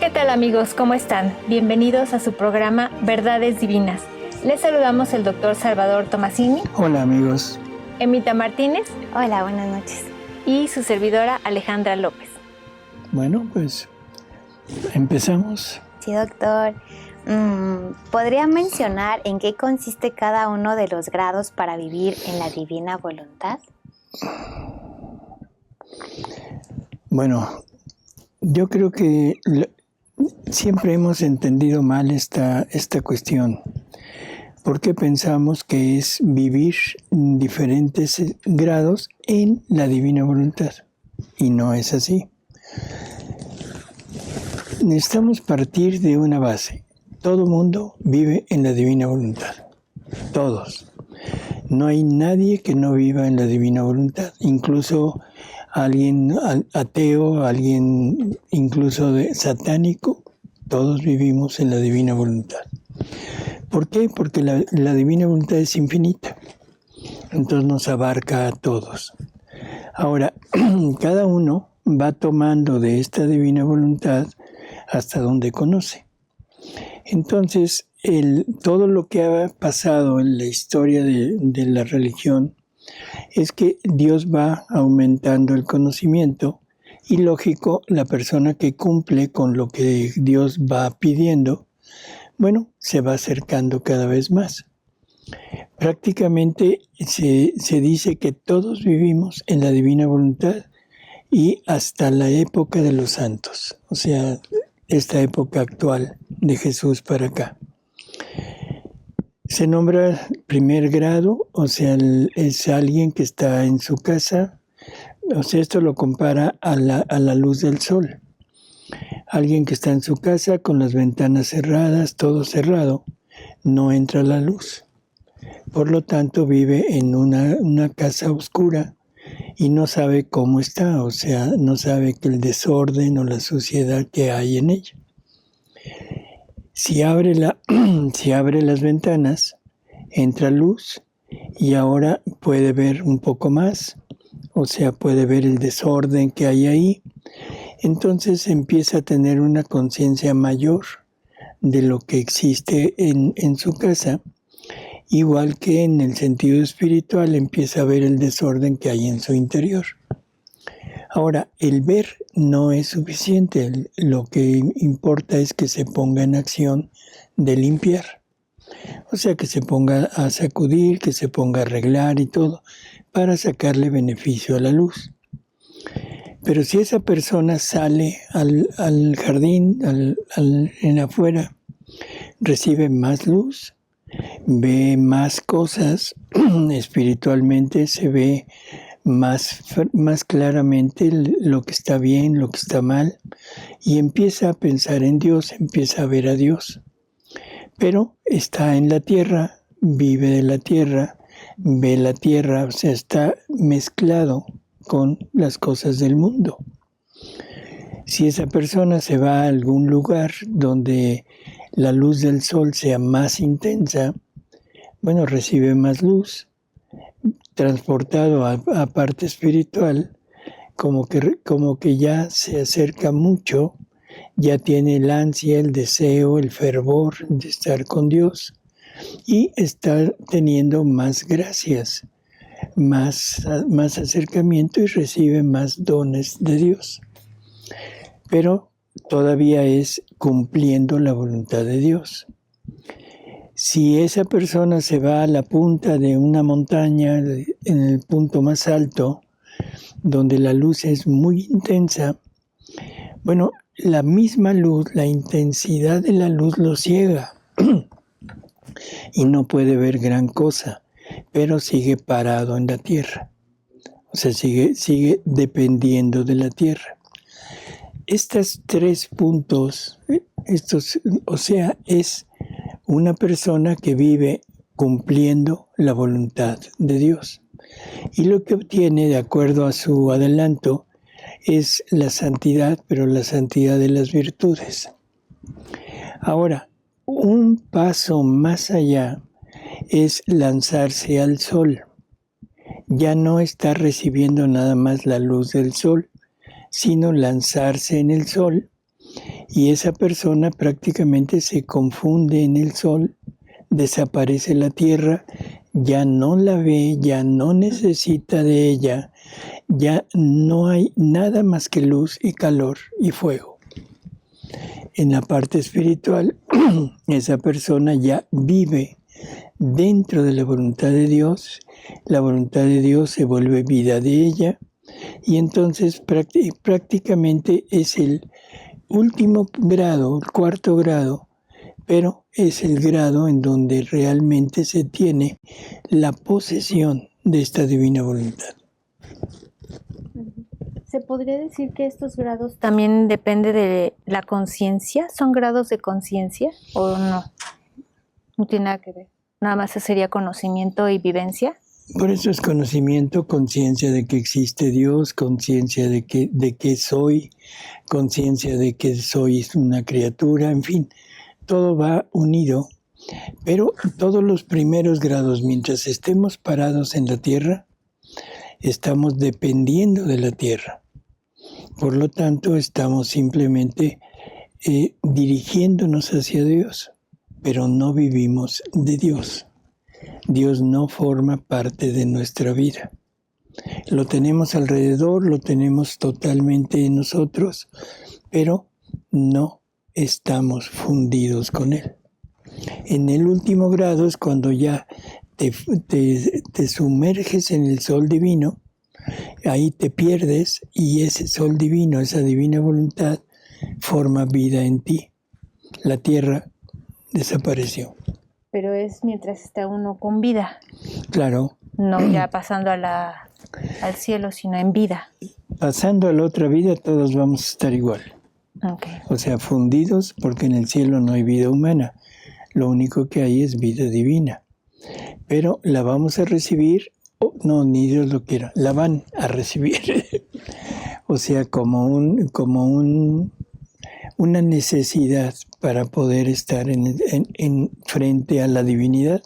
¿Qué tal amigos? ¿Cómo están? Bienvenidos a su programa Verdades Divinas. Les saludamos el doctor Salvador Tomasini. Hola amigos. Emita Martínez. Hola, buenas noches. Y su servidora Alejandra López. Bueno, pues empezamos. Sí, doctor. ¿Podría mencionar en qué consiste cada uno de los grados para vivir en la divina voluntad? Bueno, yo creo que siempre hemos entendido mal esta cuestión. Porque pensamos que es vivir en diferentes grados en la divina voluntad. Y no es así. Necesitamos partir de una base. Todo mundo vive en la divina voluntad. Todos. No hay nadie que no viva en la divina voluntad. Incluso alguien ateo, alguien incluso satánico, todos vivimos en la divina voluntad. ¿Por qué? Porque la divina voluntad es infinita. Entonces nos abarca a todos. Ahora, cada uno va tomando de esta divina voluntad hasta donde conoce. Entonces, todo lo que ha pasado en la historia de la religión es que Dios va aumentando el conocimiento y, lógico, la persona que cumple con lo que Dios va pidiendo, bueno, se va acercando cada vez más. Prácticamente se dice que todos vivimos en la divina voluntad y hasta la época de los santos, o sea, esta época actual de Jesús para acá. Se nombra primer grado, o sea, es alguien que está en su casa, o sea, esto lo compara a la luz del sol. Alguien que está en su casa con las ventanas cerradas, todo cerrado, no entra la luz. Por lo tanto, vive en una casa oscura y no sabe cómo está, o sea, no sabe que el desorden o la suciedad que hay en ella. Si abre las ventanas, entra luz y ahora puede ver un poco más, o sea, puede ver el desorden que hay ahí. Entonces empieza a tener una conciencia mayor de lo que existe en su casa, igual que en el sentido espiritual empieza a ver el desorden que hay en su interior. Ahora, el ver no es suficiente, lo que importa es que se ponga en acción de limpiar. O sea, que se ponga a sacudir, que se ponga a arreglar y todo, para sacarle beneficio a la luz. Pero si esa persona sale al jardín, en afuera, recibe más luz, ve más cosas, espiritualmente se ve más claramente lo que está bien, lo que está mal, y empieza a pensar en Dios, empieza a ver a Dios. Pero está en la tierra, vive de la tierra, ve la tierra, o sea, está mezclado con las cosas del mundo. Si esa persona se va a algún lugar donde la luz del sol sea más intensa, bueno, recibe más luz, transportado a parte espiritual, como que ya se acerca mucho, ya tiene el ansia, el deseo, el fervor de estar con Dios y está teniendo más gracias, más acercamiento y recibe más dones de Dios. Pero todavía es cumpliendo la voluntad de Dios. Si esa persona se va a la punta de una montaña, en el punto más alto, donde la luz es muy intensa, bueno, la misma luz, la intensidad de la luz lo ciega y no puede ver gran cosa, pero sigue parado en la tierra. O sea, sigue dependiendo de la tierra. Estos 3 puntos, o sea, es una persona que vive cumpliendo la voluntad de Dios. Y lo que obtiene, de acuerdo a su adelanto, es la santidad, pero la santidad de las virtudes. Ahora, un paso más allá es lanzarse al sol. Ya no está recibiendo nada más la luz del sol, sino lanzarse en el sol Y esa persona prácticamente se confunde en el sol, desaparece la tierra, ya no la ve, ya no necesita de ella, ya no hay nada más que luz y calor y fuego. En la parte espiritual, esa persona ya vive dentro de la voluntad de Dios, la voluntad de Dios se vuelve vida de ella, y entonces prácticamente es el último grado, el cuarto grado, pero es el grado en donde realmente se tiene la posesión de esta divina voluntad. ¿Se podría decir que estos grados también depende de la conciencia? ¿Son grados de conciencia o no? No tiene nada que ver. Nada más sería conocimiento y vivencia. Por eso es conocimiento, conciencia de que existe Dios, conciencia de que soy, conciencia de que soy una criatura, en fin, todo va unido. Pero todos los primeros grados, mientras estemos parados en la tierra, estamos dependiendo de la tierra. Por lo tanto, estamos simplemente dirigiéndonos hacia Dios, pero no vivimos de Dios. Dios no forma parte de nuestra vida. Lo tenemos alrededor, lo tenemos totalmente en nosotros, pero no estamos fundidos con Él. En el último grado es cuando ya te sumerges en el sol divino, ahí te pierdes y ese sol divino, esa divina voluntad, forma vida en ti. La tierra desapareció. Pero es mientras está uno con vida. Claro. No ya pasando al cielo, sino en vida. Pasando a la otra vida todos vamos a estar igual. Okay. O sea, fundidos porque en el cielo no hay vida humana. Lo único que hay es vida divina. Pero la vamos a recibir, no, ni Dios lo quiera, la van a recibir. O sea, como una necesidad para poder estar en frente a la divinidad.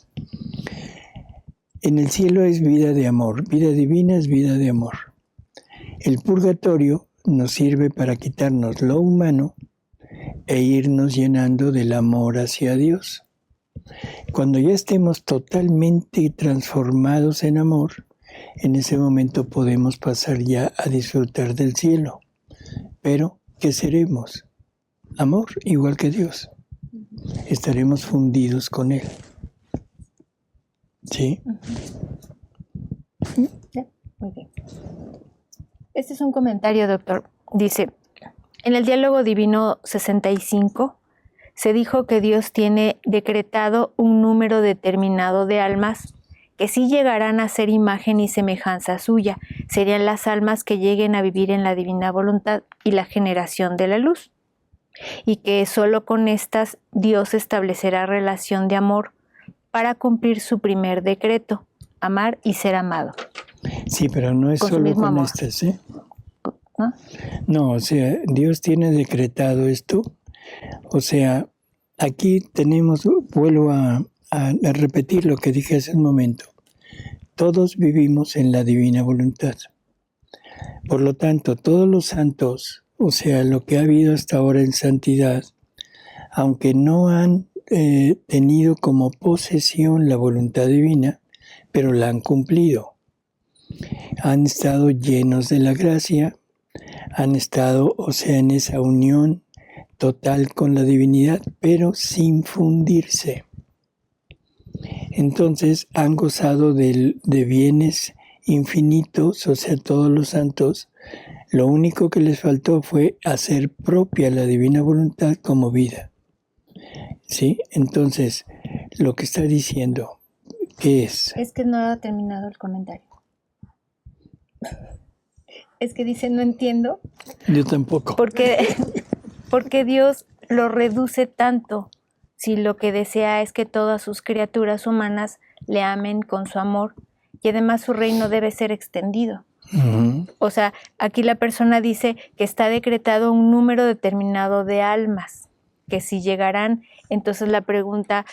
En el cielo es vida de amor, vida divina es vida de amor. El purgatorio nos sirve para quitarnos lo humano e irnos llenando del amor hacia Dios. Cuando ya estemos totalmente transformados en amor, en ese momento podemos pasar ya a disfrutar del cielo. Pero, ¿qué seremos? Amor, igual que Dios. Estaremos fundidos con Él. ¿Sí? Muy bien. Este es un comentario, doctor. Dice, en el diálogo divino 65 se dijo que Dios tiene decretado un número determinado de almas que sí llegarán a ser imagen y semejanza suya. Serían las almas que lleguen a vivir en la divina voluntad y la generación de la luz. Y que solo con estas Dios establecerá relación de amor para cumplir su primer decreto, amar y ser amado. Sí, pero no es solo con amor. Estas, ¿eh? ¿No? No, o sea, Dios tiene decretado esto. O sea, aquí tenemos, vuelvo a repetir lo que dije hace un momento. Todos vivimos en la divina voluntad. Por lo tanto, todos los santos, o sea, lo que ha habido hasta ahora en santidad, aunque no han tenido como posesión la voluntad divina, pero la han cumplido. Han estado llenos de la gracia, han estado, o sea, en esa unión total con la divinidad, pero sin fundirse. Entonces han gozado de bienes infinitos, o sea, todos los santos. Lo único que les faltó fue hacer propia la divina voluntad como vida. ¿Sí? Entonces, lo que está diciendo, ¿qué es? Es que no ha terminado el comentario. Es que dice, no entiendo. Yo tampoco. Porque Dios lo reduce tanto si lo que desea es que todas sus criaturas humanas le amen con su amor y además su reino debe ser extendido. Uh-huh. O sea, aquí la persona dice que está decretado un número determinado de almas, que si llegarán, entonces la pregunta,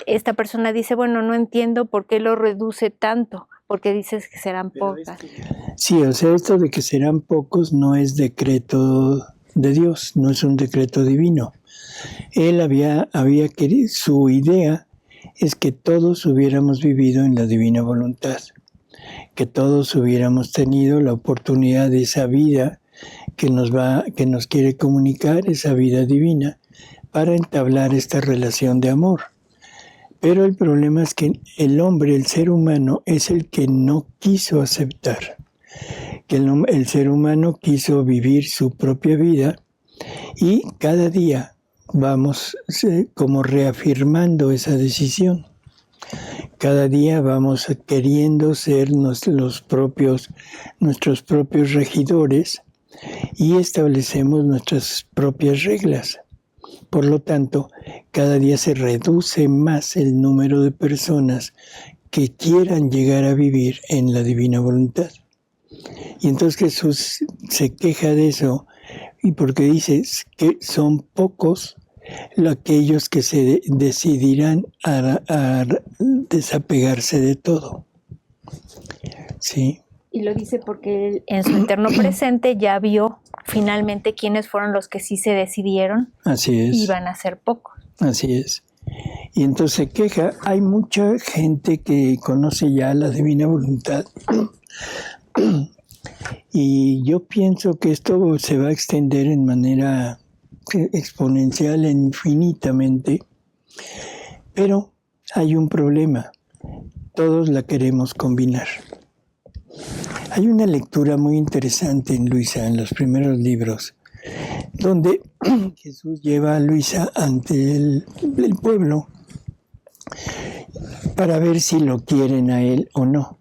esta persona dice, bueno, no entiendo por qué lo reduce tanto, porque dices que serán pocas. Sí, o sea, esto de que serán pocos no es decreto de Dios, no es un decreto divino. Él había querido, su idea es que todos hubiéramos vivido en la divina voluntad, que todos hubiéramos tenido la oportunidad de esa vida que nos quiere comunicar, esa vida divina, para entablar esta relación de amor. Pero el problema es que el hombre, el ser humano, es el que no quiso aceptar, que el ser humano quiso vivir su propia vida y cada día vamos como reafirmando esa decisión. Cada día vamos queriendo ser nuestros propios regidores y establecemos nuestras propias reglas. Por lo tanto, cada día se reduce más el número de personas que quieran llegar a vivir en la divina voluntad. Y entonces Jesús se queja de eso, y porque dice que son pocos aquellos que se decidirán a desapegarse de todo. Sí. Y lo dice porque él en su eterno presente ya vio finalmente quiénes fueron los que sí se decidieron. Así es. Y van a ser pocos. Así es. Y entonces se queja. Hay mucha gente que conoce ya la divina voluntad. Y yo pienso que esto se va a extender en manera exponencial e infinitamente. Pero hay un problema. Todos la queremos combinar. Hay una lectura muy interesante en Luisa, en los primeros libros, donde Jesús lleva a Luisa ante el pueblo para ver si lo quieren a él o no.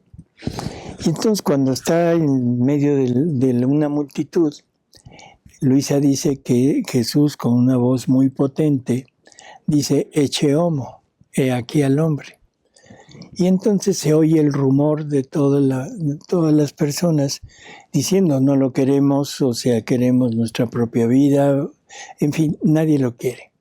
Y entonces cuando está en medio de una multitud, Luisa dice que Jesús, con una voz muy potente, dice, «Ecce homo, he aquí al hombre». Y entonces se oye el rumor de todas las personas diciendo, no lo queremos, o sea, queremos nuestra propia vida, en fin, nadie lo quiere.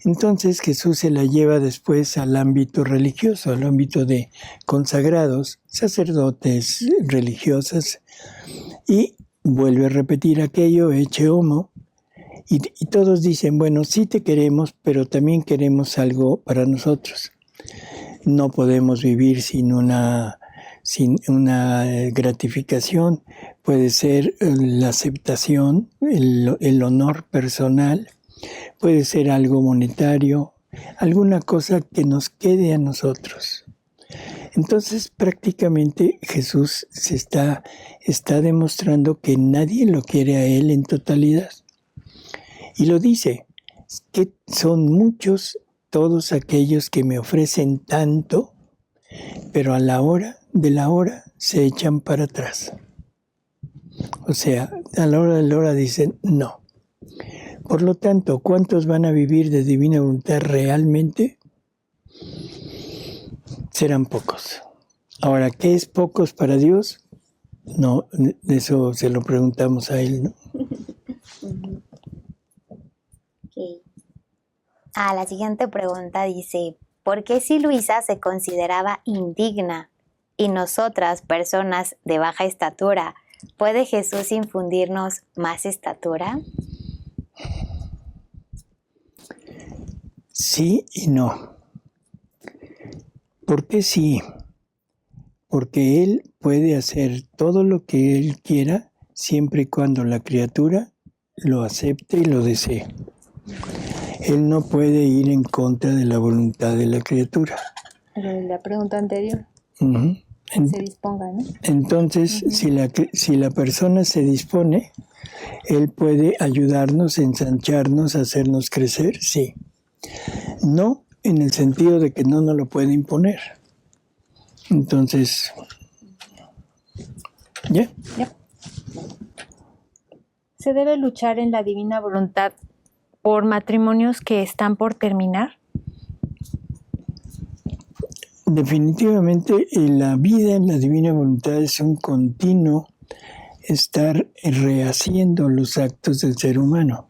Entonces Jesús se la lleva después al ámbito religioso, al ámbito de consagrados, sacerdotes, religiosas, y vuelve a repetir aquello, «Ecce homo», y todos dicen, bueno, sí te queremos, pero también queremos algo para nosotros. No podemos vivir sin una gratificación. Puede ser la aceptación, el honor personal, puede ser algo monetario, alguna cosa que nos quede a nosotros. Entonces, prácticamente Jesús está demostrando que nadie lo quiere a él en totalidad. Y lo dice, que son muchos todos aquellos que me ofrecen tanto, pero a la hora de la hora se echan para atrás. O sea, a la hora de la hora dicen no. Por lo tanto, ¿cuántos van a vivir de divina voluntad realmente? Serán pocos. Ahora, ¿qué es pocos para Dios? No, eso se lo preguntamos a Él, ¿no? Okay. La siguiente pregunta dice, ¿por qué si Luisa se consideraba indigna y nosotras, personas de baja estatura, puede Jesús infundirnos más estatura? Sí y no. ¿Por qué sí? Porque Él puede hacer todo lo que Él quiera siempre y cuando la criatura lo acepte y lo desee. Él no puede ir en contra de la voluntad de la criatura. La pregunta anterior. Uh-huh. Se disponga, ¿no? Entonces, uh-huh, si la persona se dispone, Él puede ayudarnos, ensancharnos, hacernos crecer, sí. No en el sentido de que no nos lo puede imponer. Entonces, ¿ya? Yeah. ¿Se debe luchar en la divina voluntad por matrimonios que están por terminar? Definitivamente la vida en la divina voluntad es un continuo estar rehaciendo los actos del ser humano.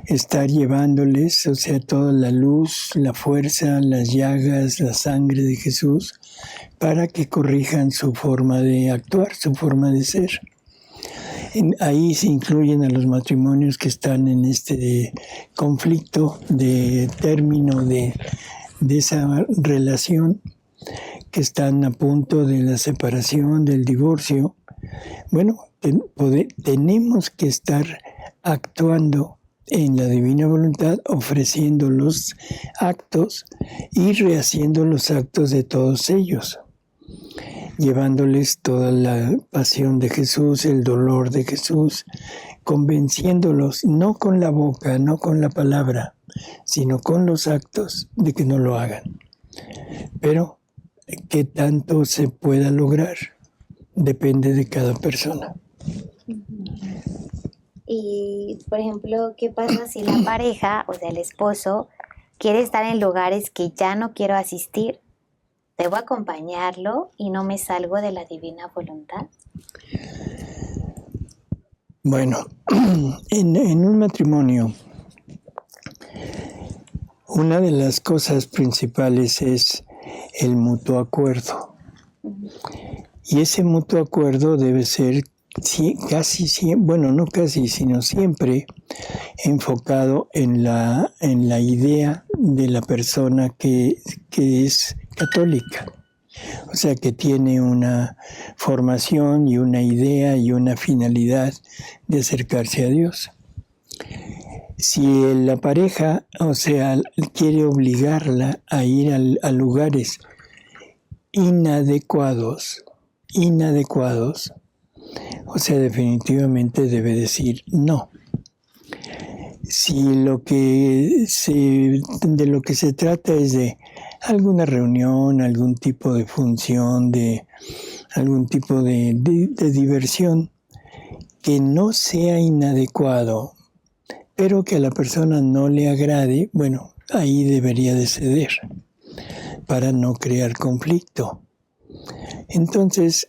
Estar llevándoles, o sea, toda la luz, la fuerza, las llagas, la sangre de Jesús, para que corrijan su forma de actuar, su forma de ser. Ahí se incluyen a los matrimonios que están en este conflicto de término de esa relación, que están a punto de la separación, del divorcio. Bueno, tenemos que estar actuando en la divina voluntad, ofreciendo los actos y rehaciendo los actos de todos ellos, llevándoles toda la pasión de Jesús, el dolor de Jesús, convenciéndolos no con la boca, no con la palabra, sino con los actos de que no lo hagan. Pero qué tanto se pueda lograr depende de cada persona. Y, por ejemplo, ¿qué pasa si la pareja, o sea, el esposo, quiere estar en lugares que ya no quiero asistir? ¿Debo acompañarlo y no me salgo de la divina voluntad? Bueno, en un matrimonio, una de las cosas principales es el mutuo acuerdo. Y ese mutuo acuerdo debe ser casi siempre, bueno, no casi, sino siempre enfocado en la idea de la persona que es católica. O sea, que tiene una formación y una idea y una finalidad de acercarse a Dios. Si la pareja, o sea, quiere obligarla a ir a lugares inadecuados, o sea, definitivamente debe decir no. Si de lo que se trata es de alguna reunión, algún tipo de función, de algún tipo de diversión que no sea inadecuado, pero que a la persona no le agrade, bueno, ahí debería de ceder para no crear conflicto. Entonces,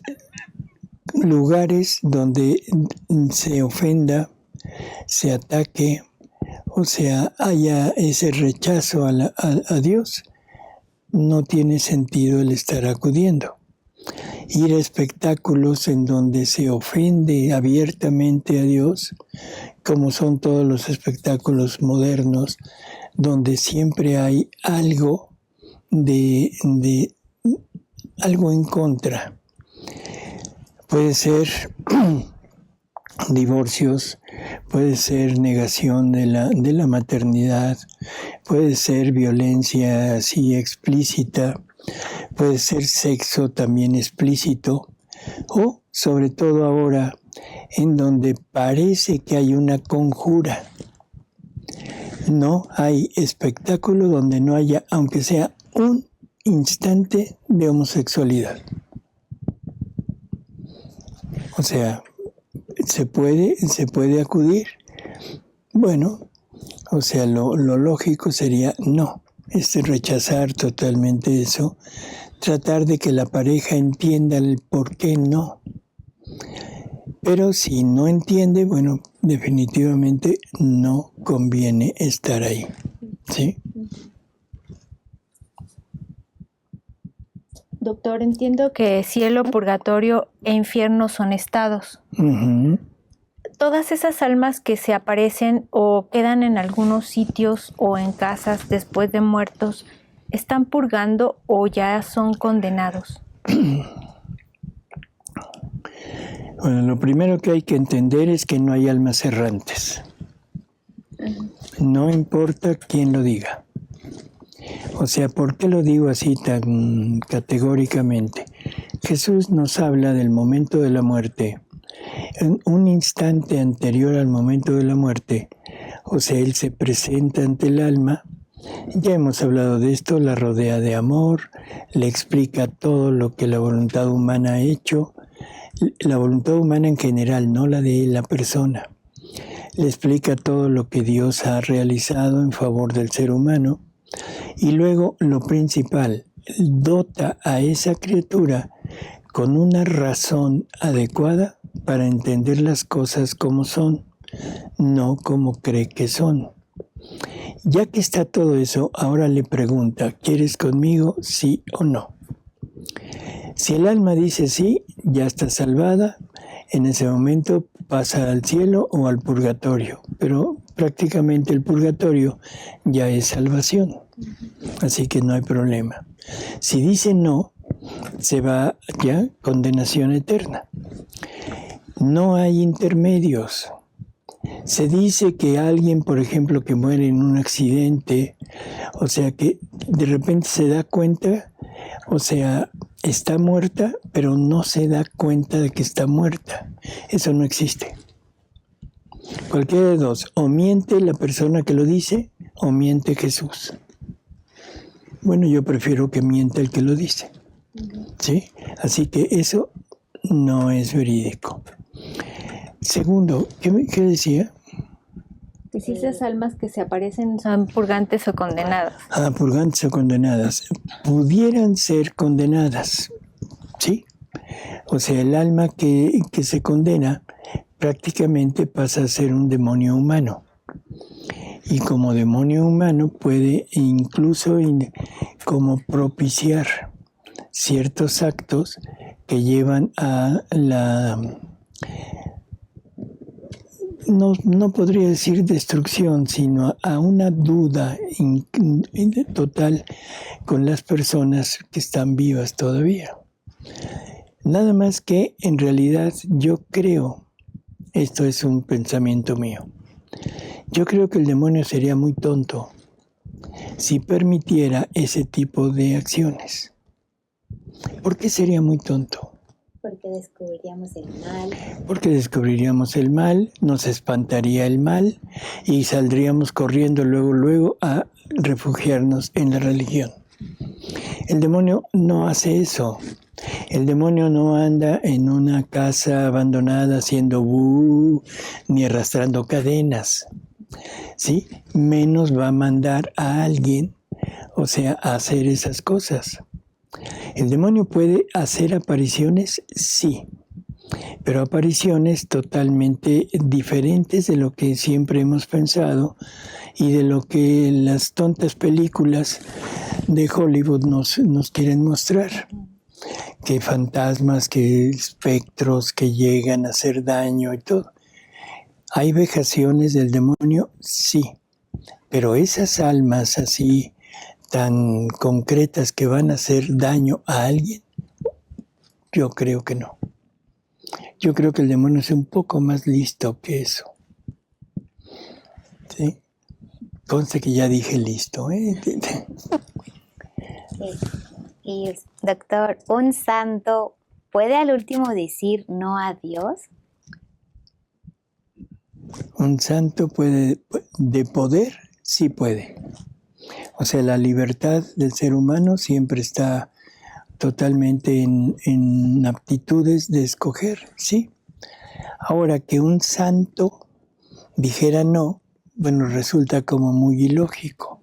lugares donde se ofenda, se ataque, o sea, haya ese rechazo a Dios, no tiene sentido el estar acudiendo. Ir a espectáculos en donde se ofende abiertamente a Dios, como son todos los espectáculos modernos, donde siempre hay algo de algo en contra. Puede ser divorcios, puede ser negación de la maternidad, puede ser violencia así explícita, puede ser sexo también explícito, o sobre todo ahora en donde parece que hay una conjura. No hay espectáculo donde no haya, aunque sea un instante de homosexualidad. O sea, se puede acudir. Bueno, o sea, lo lógico sería no, rechazar totalmente eso, tratar de que la pareja entienda el por qué no. Pero si no entiende, bueno, definitivamente no conviene estar ahí, ¿sí? Doctor, entiendo que cielo, purgatorio e infierno son estados. Uh-huh. Todas esas almas que se aparecen o quedan en algunos sitios o en casas después de muertos, ¿están purgando o ya son condenados? Bueno, lo primero que hay que entender es que no hay almas errantes. No importa quién lo diga. O sea, ¿por qué lo digo así tan categóricamente? Jesús nos habla del momento de la muerte. En un instante anterior al momento de la muerte, o sea, Él se presenta ante el alma. Ya hemos hablado de esto, la rodea de amor, le explica todo lo que la voluntad humana ha hecho, la voluntad humana en general, no la de la persona. Le explica todo lo que Dios ha realizado en favor del ser humano. Y luego, lo principal, dota a esa criatura con una razón adecuada para entender las cosas como son, no como cree que son. Ya que está todo eso, ahora le pregunta, ¿quieres conmigo, sí o no? Si el alma dice sí, ya está salvada, en ese momento pasa al cielo o al purgatorio, pero prácticamente el purgatorio ya es salvación, así que no hay problema. Si dice no, se va ya condenación eterna. No hay intermedios. Se dice que alguien, por ejemplo, que muere en un accidente, o sea, que de repente se da cuenta, o sea, está muerta, pero no se da cuenta de que está muerta. Eso no existe. Cualquiera de dos, o miente la persona que lo dice, o miente Jesús. Bueno, yo prefiero que mienta el que lo dice. ¿Sí? Así que eso no es verídico. Segundo, ¿qué decía? Que si esas almas que se aparecen son purgantes o condenadas. Purgantes o condenadas. Pudieran ser condenadas, ¿sí? O sea, el alma que se condena prácticamente pasa a ser un demonio humano. Y como demonio humano puede incluso como propiciar ciertos actos que llevan a la... No podría decir destrucción, sino a una duda total con las personas que están vivas todavía. Nada más que en realidad yo creo, esto es un pensamiento mío, yo creo que el demonio sería muy tonto si permitiera ese tipo de acciones. ¿Por qué sería muy tonto? Porque descubriríamos el mal. Porque descubriríamos el mal, nos espantaría el mal y saldríamos corriendo luego a refugiarnos en la religión. El demonio no hace eso. El demonio no anda en una casa abandonada haciendo buh, ni arrastrando cadenas, ¿sí? Menos va a mandar a alguien, o sea, a hacer esas cosas. ¿El demonio puede hacer apariciones? Sí, pero apariciones totalmente diferentes de lo que siempre hemos pensado y de lo que las tontas películas de Hollywood nos quieren mostrar. Que fantasmas, que espectros que llegan a hacer daño y todo. ¿Hay vejaciones del demonio? Sí, pero esas almas así tan concretas que van a hacer daño a alguien, yo creo que no. Yo creo que el demonio es un poco más listo que eso. ¿Sí? Conste que ya dije listo, ¿eh? Sí. Y doctor, ¿un santo puede al último decir no a Dios? Un santo puede, de poder, sí puede. O sea, la libertad del ser humano siempre está totalmente en aptitudes de escoger, ¿sí? Ahora, que un santo dijera no, bueno, resulta como muy ilógico.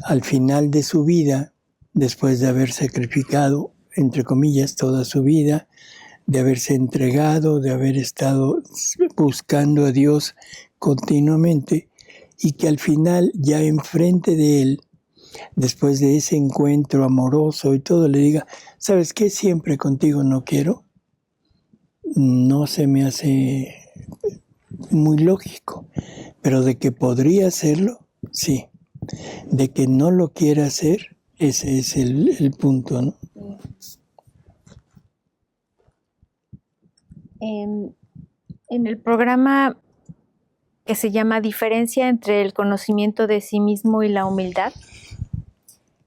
Al final de su vida, después de haber sacrificado, entre comillas, toda su vida, de haberse entregado, de haber estado buscando a Dios continuamente, y que al final, ya enfrente de Él, después de ese encuentro amoroso y todo, le diga, ¿sabes qué? Siempre contigo no quiero. No se me hace muy lógico, pero de que podría hacerlo, sí. De que no lo quiera hacer, ese es el punto, ¿no? En el programa que se llama Diferencia entre el conocimiento de sí mismo y la humildad,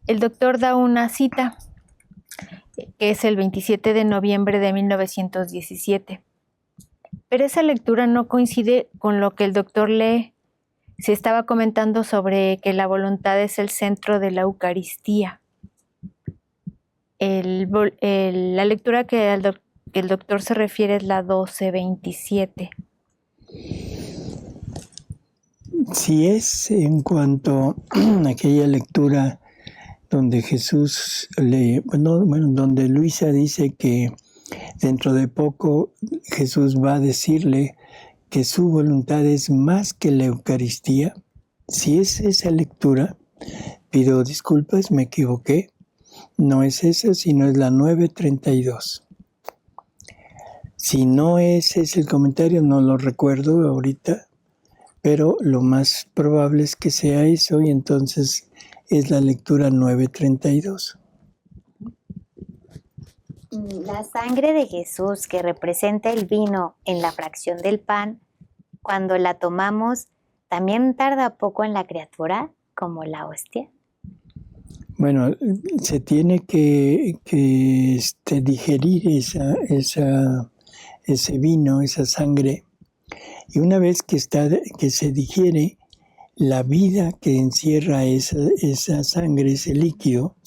el doctor da una cita, que es el 27 de noviembre de 1917. Pero esa lectura no coincide con lo que el doctor lee. Se estaba comentando sobre que la voluntad es el centro de la Eucaristía. La lectura que el doctor se refiere es la 1227. Si es en cuanto a aquella lectura donde Jesús donde Luisa dice que dentro de poco Jesús va a decirle que su voluntad es más que la Eucaristía, si es esa lectura, pido disculpas, me equivoqué, no es esa, sino es la 932. Si no ese es el comentario, no lo recuerdo ahorita, pero lo más probable es que sea eso y entonces es la lectura 9:32. La sangre de Jesús que representa el vino en la fracción del pan, cuando la tomamos, ¿también tarda poco en la criatura como la hostia? Bueno, se tiene que digerir ese vino, esa sangre, y una vez que se digiere, la vida que encierra esa sangre, ese líquido,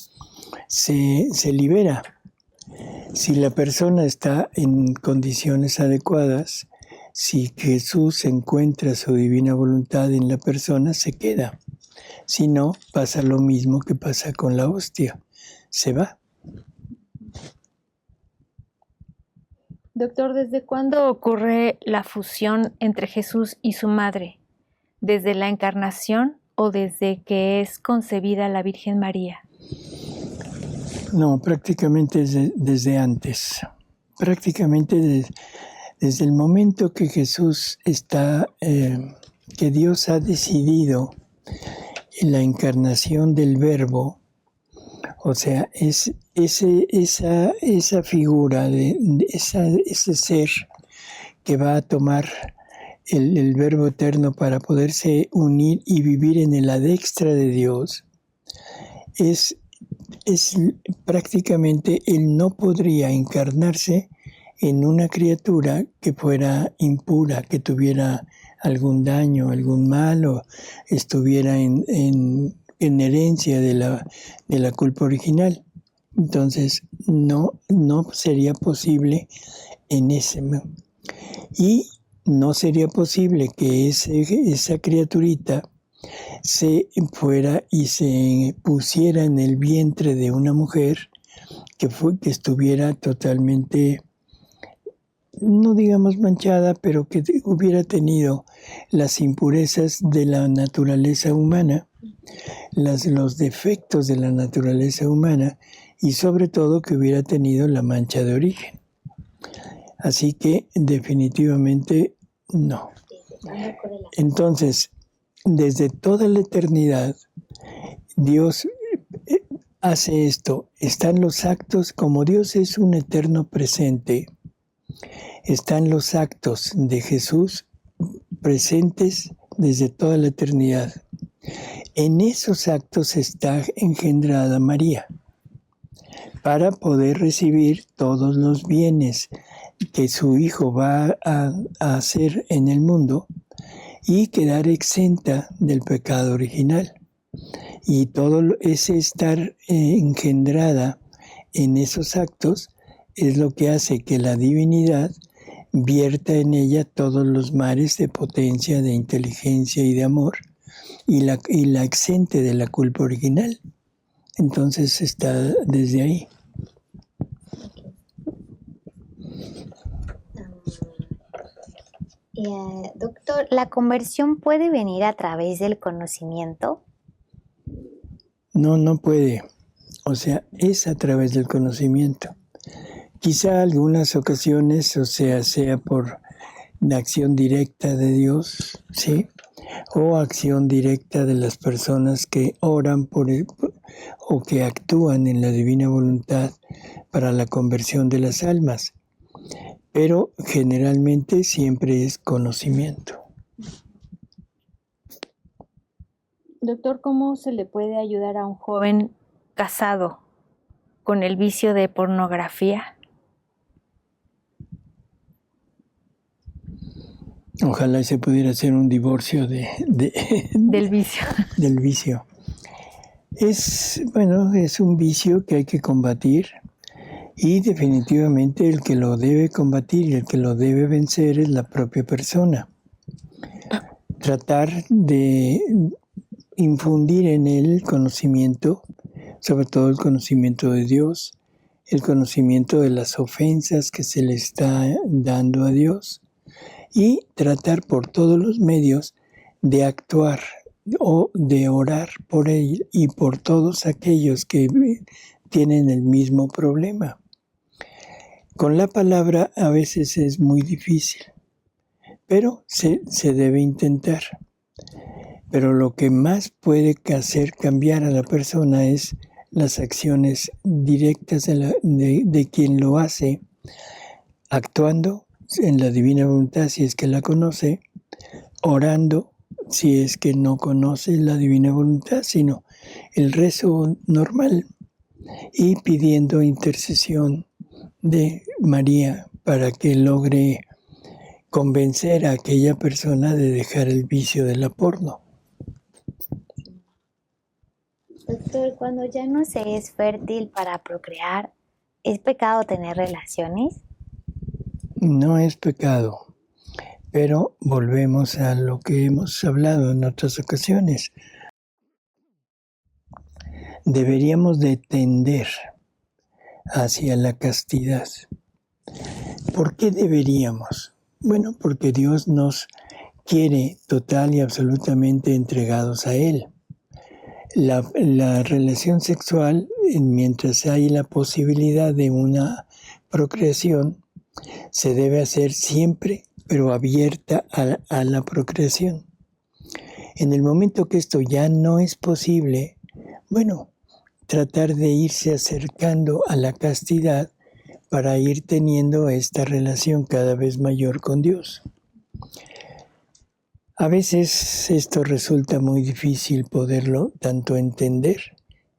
se libera. Si la persona está en condiciones adecuadas, si Jesús encuentra su divina voluntad en la persona, se queda. Si no, pasa lo mismo que pasa con la hostia, se va. Doctor, ¿desde cuándo ocurre la fusión entre Jesús y su madre? ¿Desde la encarnación o desde que es concebida la Virgen María? No, prácticamente desde antes. Prácticamente desde el momento que Jesús que Dios ha decidido en la encarnación del Verbo, o sea, es esa figura, ese ser que va a tomar el Verbo eterno para poderse unir y vivir en el adextra de Dios, es prácticamente Él no podría encarnarse en una criatura que fuera impura, que tuviera algún daño, algún mal, o estuviera en herencia de la culpa original. Entonces, no sería posible en ese... Y no sería posible que esa criaturita se fuera y se pusiera en el vientre de una mujer que estuviera totalmente, no digamos manchada, pero que hubiera tenido las impurezas de la naturaleza humana, los defectos de la naturaleza humana y sobre todo que hubiera tenido la mancha de origen. Así que definitivamente no. Entonces, desde toda la eternidad, Dios hace esto. Están los actos, como Dios es un eterno presente, están los actos de Jesús presentes desde toda la eternidad. En esos actos está engendrada María para poder recibir todos los bienes que su Hijo va a hacer en el mundo y quedar exenta del pecado original. Y todo ese estar engendrada en esos actos es lo que hace que la divinidad vierta en ella todos los mares de potencia, de inteligencia y de amor, y la exente de la culpa original. Entonces está desde ahí. Doctor, ¿la conversión puede venir a través del conocimiento? No puede. O sea, es a través del conocimiento. Quizá algunas ocasiones, o sea por la acción directa de Dios, ¿sí? O acción directa de las personas que oran por él o que actúan en la divina voluntad para la conversión de las almas. Pero generalmente siempre es conocimiento. Doctor, ¿cómo se le puede ayudar a un joven casado con el vicio de pornografía? Ojalá se pudiera hacer un divorcio del vicio. Del vicio. Es un vicio que hay que combatir. Y definitivamente el que lo debe combatir y el que lo debe vencer es la propia persona. Tratar de infundir en él conocimiento, sobre todo el conocimiento de Dios, el conocimiento de las ofensas que se le está dando a Dios y tratar por todos los medios de actuar o de orar por él y por todos aquellos que tienen el mismo problema. Con la palabra a veces es muy difícil, pero se debe intentar. Pero lo que más puede hacer cambiar a la persona es las acciones directas de quien lo hace, actuando en la divina voluntad si es que la conoce, orando si es que no conoce la divina voluntad, sino el rezo normal, y pidiendo intercesión de María para que logre convencer a aquella persona de dejar el vicio de la porno. Doctor, cuando ya no se es fértil para procrear, ¿es pecado tener relaciones? No es pecado, pero volvemos a lo que hemos hablado en otras ocasiones. Deberíamos de tender hacia la castidad. ¿Por qué deberíamos? Bueno, porque Dios nos quiere total y absolutamente entregados a Él. La relación sexual, mientras hay la posibilidad de una procreación, se debe hacer siempre, pero abierta a la procreación. En el momento que esto ya no es posible, bueno, tratar de irse acercando a la castidad para ir teniendo esta relación cada vez mayor con Dios. A veces esto resulta muy difícil poderlo tanto entender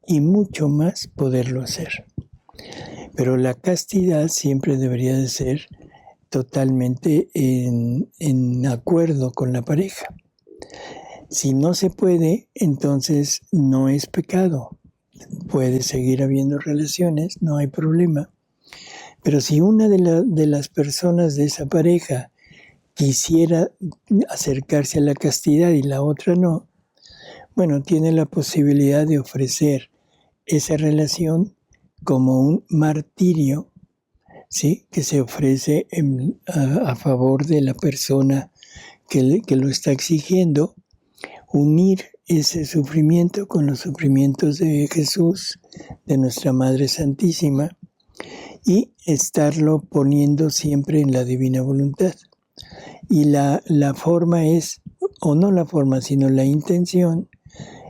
y mucho más poderlo hacer. Pero la castidad siempre debería de ser totalmente en acuerdo con la pareja. Si no se puede, entonces no es pecado. Puede seguir habiendo relaciones, no hay problema. Pero si una de las personas de esa pareja quisiera acercarse a la castidad y la otra no, bueno, tiene la posibilidad de ofrecer esa relación como un martirio, ¿sí? Que se ofrece a favor de la persona que lo está exigiendo, unir ese sufrimiento con los sufrimientos de Jesús, de nuestra Madre Santísima, y estarlo poniendo siempre en la divina voluntad. Y la forma es, o no la forma, sino la intención,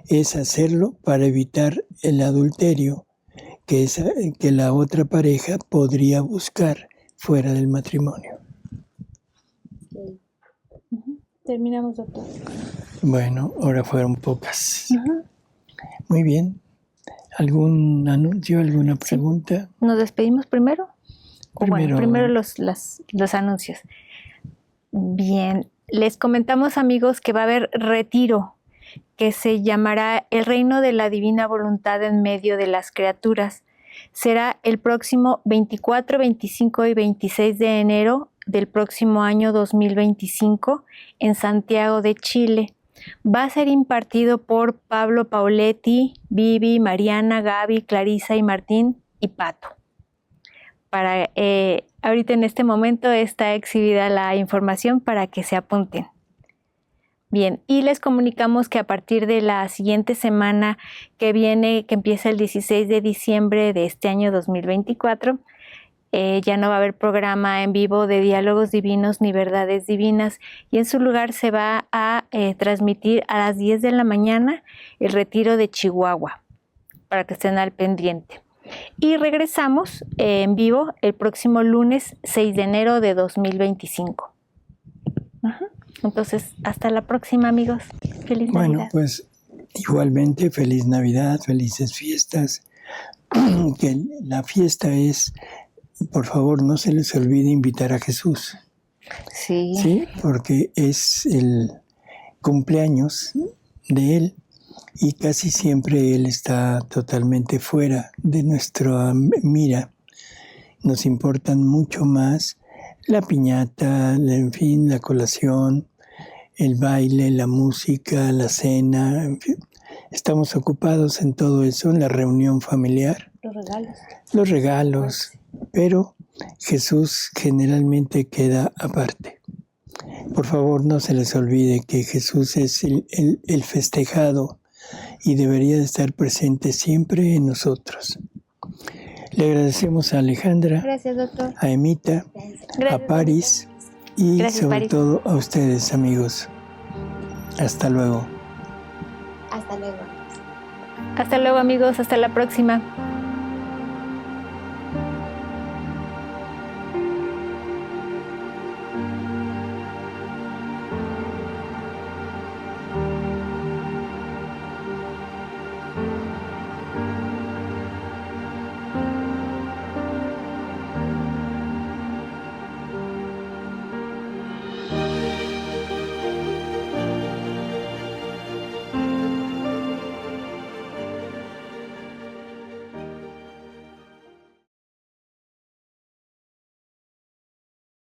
es hacerlo para evitar el adulterio que la otra pareja podría buscar fuera del matrimonio. Terminamos, doctor. Bueno, ahora fueron pocas. Muy bien. ¿Algún anuncio, alguna pregunta? Sí. ¿Nos despedimos primero? Primero los anuncios. Bien, les comentamos, amigos, que va a haber retiro que se llamará El Reino de la Divina Voluntad en medio de las criaturas. Será el próximo 24, 25 y 26 de enero del próximo año 2025 en Santiago de Chile. Va a ser impartido por Pablo Pauletti, Vivi, Mariana, Gaby, Clarisa y Martín y Pato. Ahorita en este momento está exhibida la información para que se apunten. Bien, y les comunicamos que a partir de la siguiente semana que viene, que empieza el 16 de diciembre de este año 2024, ya no va a haber programa en vivo de Diálogos Divinos ni Verdades Divinas, y en su lugar se va a transmitir a las 10 de la mañana el retiro de Chihuahua, para que estén al pendiente. Y regresamos en vivo el próximo lunes 6 de enero de 2025. Entonces, hasta la próxima, amigos. Feliz Navidad. Bueno, pues igualmente, feliz Navidad, felices fiestas. Que la fiesta es, por favor, no se les olvide invitar a Jesús. Sí. Sí, porque es el cumpleaños de Él y casi siempre Él está totalmente fuera de nuestra mira. Nos importan mucho más la piñata, en fin, la colación, el baile, la música, la cena, en fin. Estamos ocupados en todo eso, en la reunión familiar. Los regalos, pero Jesús generalmente queda aparte. Por favor, no se les olvide que Jesús es el festejado y debería de estar presente siempre en nosotros. Le agradecemos a Alejandra, Gracias, doctor. a Emita, Gracias, a Paris y Gracias, sobre Paris. todo a ustedes, amigos. Hasta luego. Hasta luego. Hasta luego, amigos. Hasta la próxima.